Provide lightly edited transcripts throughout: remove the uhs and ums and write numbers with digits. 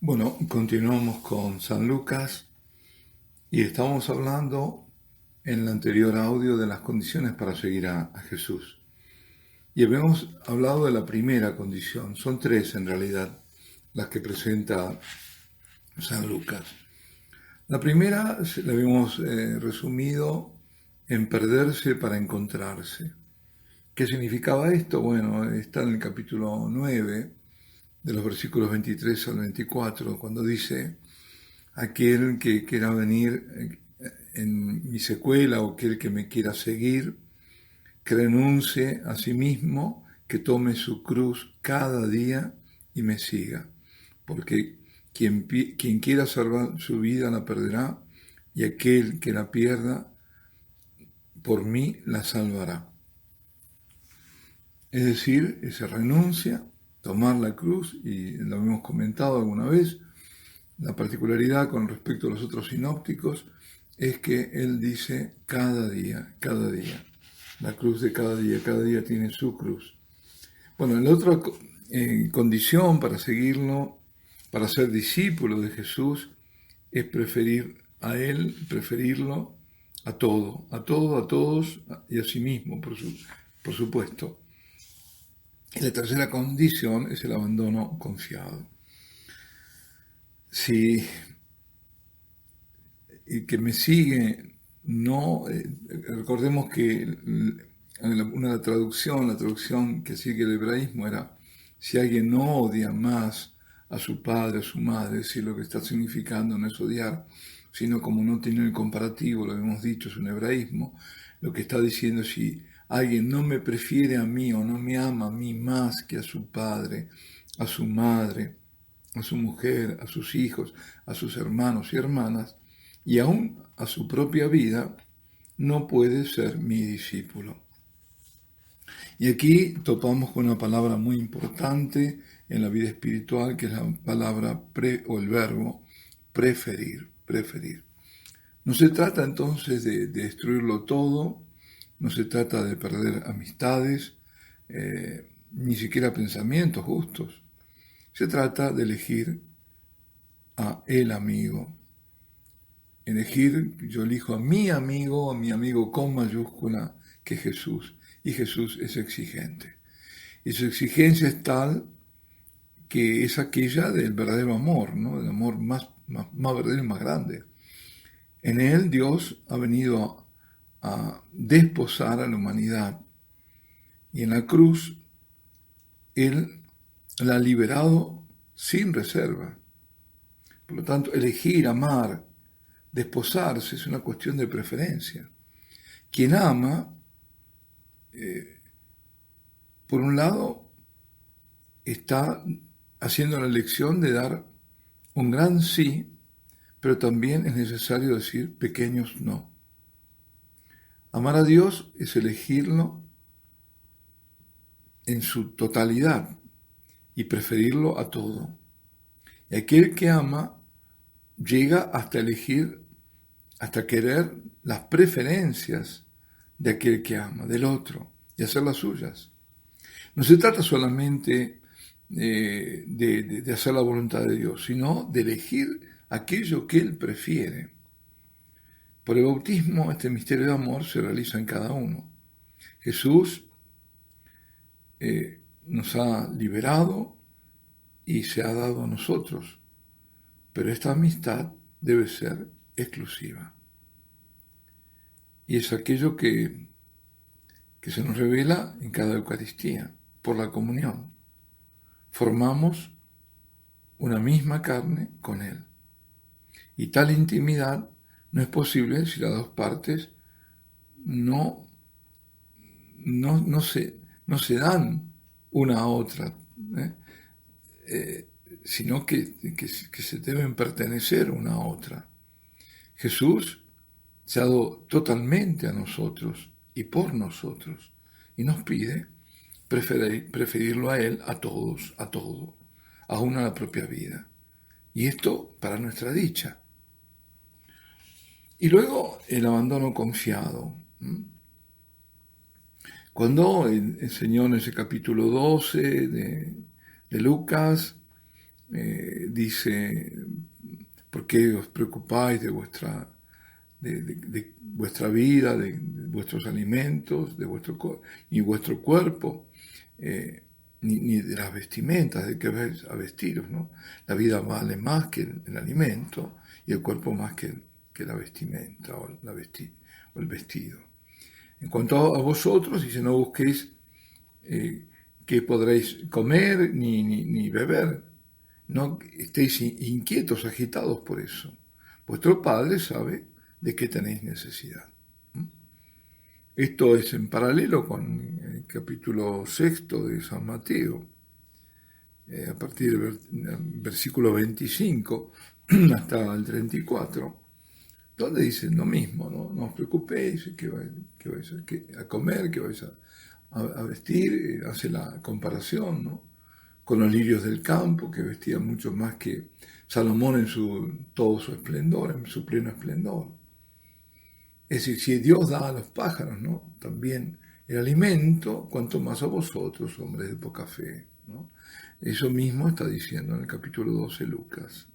Bueno, continuamos con San Lucas y estamos hablando en el anterior audio de las condiciones para seguir a Jesús. Y habíamos hablado de la primera condición, son tres en realidad las que presenta San Lucas. La primera la habíamos resumido en perderse para encontrarse. ¿Qué significaba esto? Bueno, está en el capítulo 9 de los versículos 23 al 24, cuando dice: aquel que quiera venir en mi secuela o aquel que me quiera seguir, que renuncie a sí mismo, que tome su cruz cada día y me siga. Porque quien quiera salvar su vida la perderá, y aquel que la pierda por mí la salvará. Es decir, esa renuncia, tomar la cruz, y lo hemos comentado alguna vez. La particularidad con respecto a los otros sinópticos es que él dice cada día, la cruz de cada día tiene su cruz. Bueno, la otra condición para seguirlo, para ser discípulo de Jesús, es preferir a él, preferirlo a todo, a todos y a sí mismo, por supuesto. Y la tercera condición es el abandono confiado. Si el que me sigue no, recordemos que la traducción que sigue el hebraísmo era: si alguien no odia más a su padre, a su madre, si lo que está significando no es odiar, sino como no tiene el comparativo, lo hemos dicho, es un hebraísmo, lo que está diciendo: si alguien no me prefiere a mí o no me ama a mí más que a su padre, a su madre, a su mujer, a sus hijos, a sus hermanos y hermanas, y aún a su propia vida, no puede ser mi discípulo. Y aquí topamos con una palabra muy importante en la vida espiritual, que es la palabra o el verbo preferir, preferir. No se trata entonces de destruirlo todo, no se trata de perder amistades, ni siquiera pensamientos justos. Se trata de elegir a el amigo. Yo elijo a mi amigo con mayúscula, que es Jesús. Y Jesús es exigente. Y su exigencia es tal que es aquella del verdadero amor, ¿no? El amor más verdadero y más grande. En él Dios ha venido a desposar a la humanidad. Y en la cruz Él la ha liberado sin reserva. Por lo tanto, elegir, amar, desposarse es una cuestión de preferencia. Quien ama, por un lado, está haciendo la elección de dar un gran sí, pero también es necesario decir pequeños no. Amar a Dios es elegirlo en su totalidad y preferirlo a todo. Y aquel que ama llega hasta elegir, hasta querer las preferencias de aquel que ama, del otro, y hacer las suyas. No se trata solamente de hacer la voluntad de Dios, sino de elegir aquello que Él prefiere. Por el bautismo, este misterio de amor se realiza en cada uno. Jesús nos ha liberado y se ha dado a nosotros, pero esta amistad debe ser exclusiva. Y es aquello que se nos revela en cada Eucaristía, por la comunión. Formamos una misma carne con Él. Y tal intimidad no es posible si las dos partes no se dan una a otra, sino que se deben pertenecer una a otra. Jesús se ha dado totalmente a nosotros y por nosotros, y nos pide preferirlo a Él, a todos, a todo, aún a la propia vida. Y esto para nuestra dicha. Y luego el abandono confiado. Cuando enseñó en ese capítulo 12 de Lucas, dice, ¿por qué os preocupáis de vuestra vida, de vuestros alimentos, ni vuestro cuerpo, ni de las vestimentas, de que vais a vestiros, ¿no? La vida vale más que el alimento y el cuerpo más que la vestimenta o el vestido. En cuanto a vosotros, dice, no busquéis que podréis comer ni beber, no estéis inquietos, agitados por eso. Vuestro Padre sabe de qué tenéis necesidad. Esto es en paralelo con el capítulo 6 de San Mateo, a partir del versículo 25 hasta el 34, donde dicen lo mismo, no os preocupéis, que vais a comer, que vais a vestir, hace la comparación, ¿no?, con los lirios del campo, que vestían mucho más que Salomón en todo su esplendor, en su pleno esplendor. Es decir, si Dios da a los pájaros, ¿no?, también el alimento, cuanto más a vosotros, hombres de poca fe, ¿no? Eso mismo está diciendo en el capítulo 12 Lucas.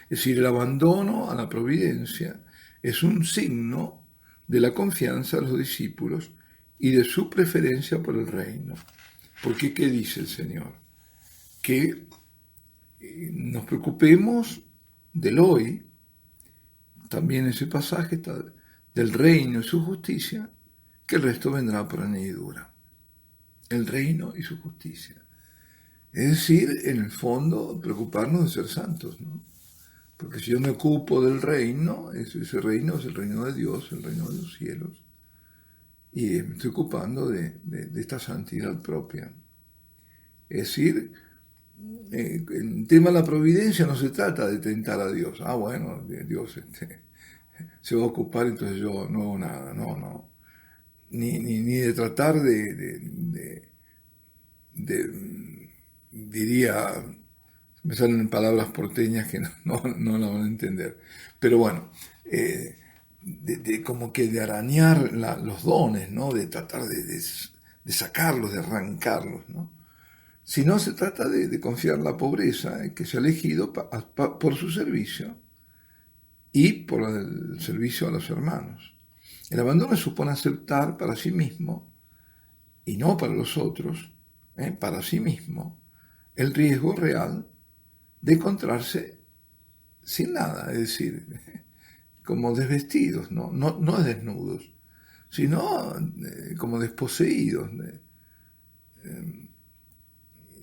Es decir, el abandono a la providencia es un signo de la confianza de los discípulos y de su preferencia por el reino. Porque, ¿qué dice el Señor? Que nos preocupemos del hoy. También ese pasaje está del reino y su justicia, que el resto vendrá por añadidura. El reino y su justicia. Es decir, en el fondo, preocuparnos de ser santos, ¿no? Porque si yo me ocupo del reino, ese reino es el reino de Dios, el reino de los cielos, y me estoy ocupando de esta santidad propia. Es decir, el tema de la providencia no se trata de tentar a Dios. Bueno, Dios se va a ocupar, entonces yo no hago nada. No. Ni de tratar diría, me salen palabras porteñas que no la van a entender. Pero bueno, como que de arañar los dones, ¿no? De tratar de sacarlos, de arrancarlos, ¿no? Sino se trata de confiar en la pobreza que se ha elegido por su servicio y por el servicio a los hermanos. El abandono supone aceptar para sí mismo, y no para los otros, para sí mismo, el riesgo real de encontrarse sin nada, es decir, como desvestidos, no desnudos, sino como desposeídos,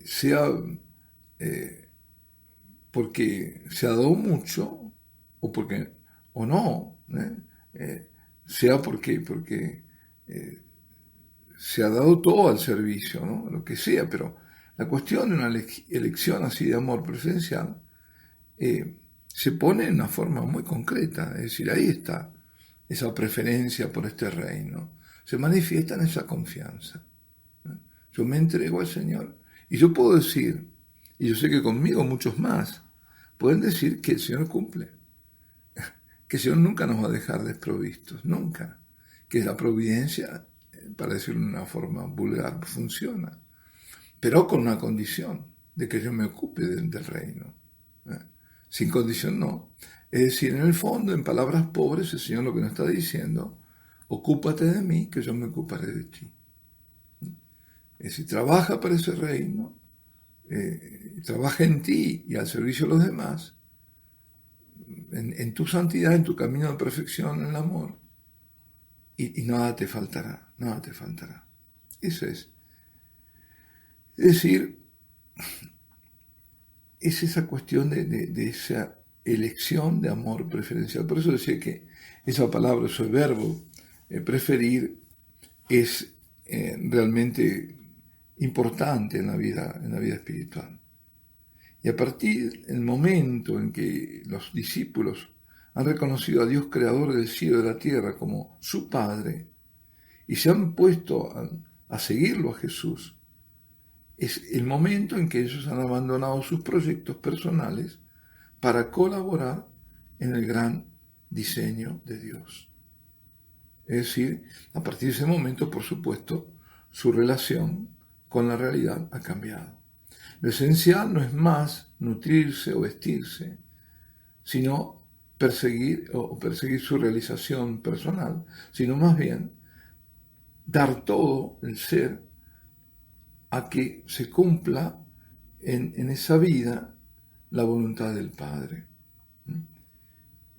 sea porque se ha dado mucho o no, sea porque se ha dado todo al servicio, ¿no?, lo que sea, pero la cuestión de una elección así de amor preferencial se pone en una forma muy concreta, es decir, ahí está esa preferencia por este reino, se manifiesta en esa confianza. Yo me entrego al Señor y yo puedo decir, y yo sé que conmigo muchos más, pueden decir que el Señor cumple, que el Señor nunca nos va a dejar desprovistos, nunca, que la providencia, para decirlo de una forma vulgar, funciona, pero con una condición, de que yo me ocupe del reino. Sin condición no. Es decir, en el fondo, en palabras pobres, el Señor lo que nos está diciendo, ocúpate de mí, que yo me ocuparé de ti. Es decir, trabaja para ese reino, trabaja en ti y al servicio de los demás, en tu santidad, en tu camino de perfección, en el amor, y nada te faltará, nada te faltará. Eso es. Es decir, es esa cuestión de esa elección de amor preferencial. Por eso decía que esa palabra, ese verbo, preferir, es realmente importante en la vida espiritual. Y a partir del momento en que los discípulos han reconocido a Dios creador del cielo y de la tierra como su Padre y se han puesto a seguirlo a Jesús, es el momento en que ellos han abandonado sus proyectos personales para colaborar en el gran diseño de Dios. Es decir, a partir de ese momento, por supuesto, su relación con la realidad ha cambiado. Lo esencial no es más nutrirse o vestirse, sino perseguir su realización personal, sino más bien dar todo el ser a que se cumpla en esa vida la voluntad del Padre.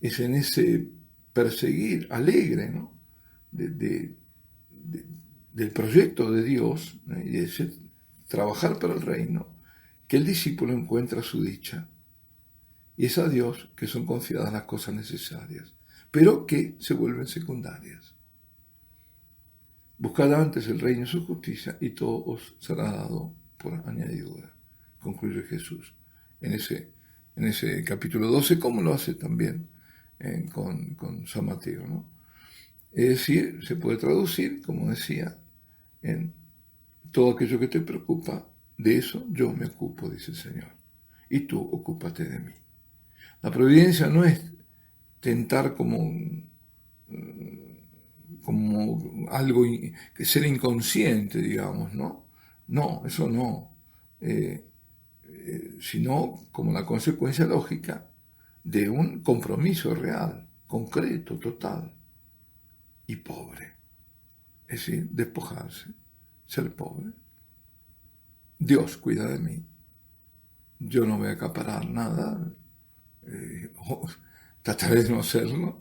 Es en ese perseguir alegre, ¿no?, del proyecto de Dios, y de ese trabajar para el reino, que el discípulo encuentra su dicha. Y es a Dios que son confiadas las cosas necesarias, pero que se vuelven secundarias. Buscad antes el reino y su justicia, y todo os será dado por añadidura, concluye Jesús en ese capítulo 12, como lo hace también con San Mateo, ¿no? Es decir, se puede traducir, como decía, en todo aquello que te preocupa, de eso yo me ocupo, dice el Señor, y tú ocúpate de mí. La providencia no es tentar como algo, que ser inconsciente, digamos, ¿no? No, eso no. Sino como la consecuencia lógica de un compromiso real, concreto, total y pobre. Es decir, despojarse, ser pobre. Dios cuida de mí. Yo no voy a acaparar nada. Trataré de no hacerlo.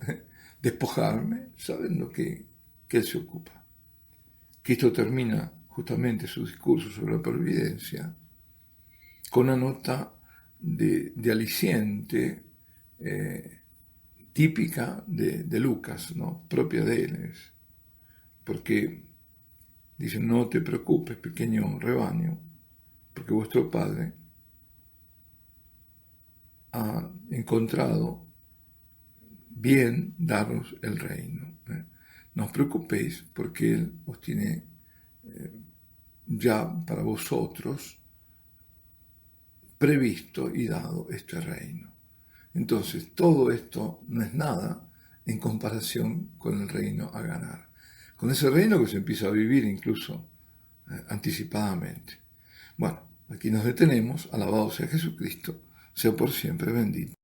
Despojarme, sabiendo que Él se ocupa. Cristo termina justamente su discurso sobre la providencia con una nota de aliciente típica de Lucas, ¿no?, propia de él. Porque dice: no te preocupes, pequeño rebaño, porque vuestro Padre ha encontrado bien daros el reino. No os preocupéis, porque Él os tiene ya para vosotros previsto y dado este reino. Entonces, todo esto no es nada en comparación con el reino a ganar, con ese reino que se empieza a vivir incluso anticipadamente. Bueno, aquí nos detenemos. Alabado sea Jesucristo, sea por siempre bendito.